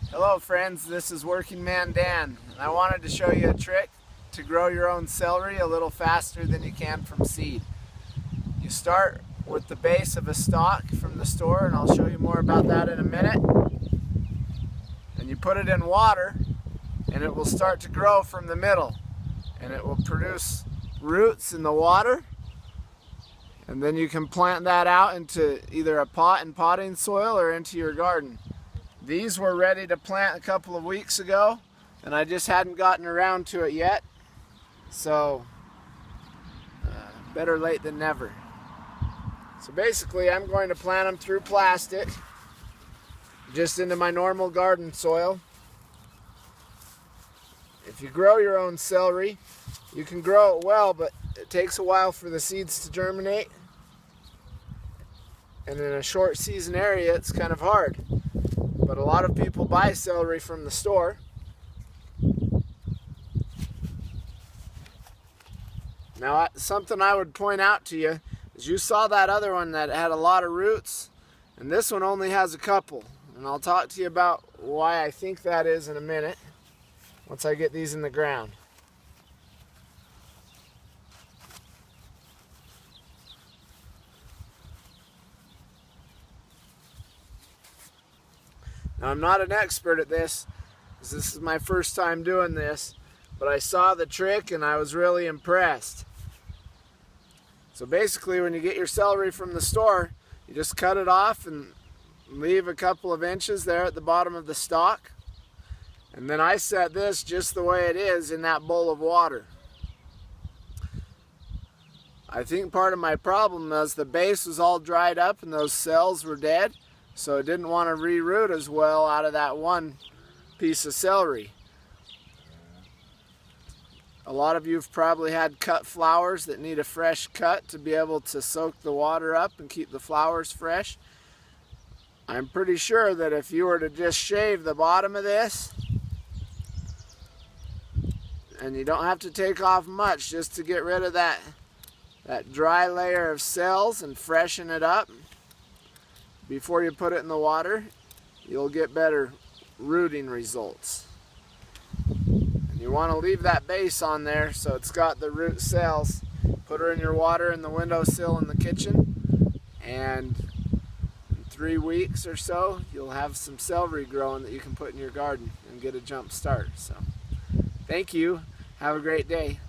Hello friends, this is Working Man Dan, and I wanted to show you a trick to grow your own celery a little faster than you can from seed. You start with the base of a stalk from the store, and I'll show you more about that in a minute. And you put it in water, and it will start to grow from the middle, and it will produce roots in the water, and then you can plant that out into either a pot in potting soil or into your garden. These were ready to plant a couple of weeks ago, and I just hadn't gotten around to it yet, so better late than never. So basically I'm going to plant them through plastic, just into my normal garden soil. If you grow your own celery, you can grow it well, but it takes a while for the seeds to germinate, and in a short season area it's kind of hard. But a lot of people buy celery from the store. Now, something I would point out to you is you saw that other one that had a lot of roots, and this one only has a couple. And I'll talk to you about why I think that is in a minute, once I get these in the ground. Now, I'm not an expert at this, because this is my first time doing this, but I saw the trick and I was really impressed. So basically, when you get your celery from the store, you just cut it off and leave a couple of inches there at the bottom of the stalk. And then I set this just the way it is in that bowl of water. I think part of my problem was the base was all dried up and those cells were dead. So it didn't want to re-root as well out of that one piece of celery. A lot of you have probably had cut flowers that need a fresh cut to be able to soak the water up and keep the flowers fresh. I'm pretty sure that if you were to just shave the bottom of this, and you don't have to take off much just to get rid of that dry layer of cells and freshen it up, before you put it in the water, you'll get better rooting results. And you want to leave that base on there so it's got the root cells. Put her in your water in the windowsill in the kitchen, and in 3 weeks or so you'll have some celery growing that you can put in your garden and get a jump start. So thank you. Have a great day.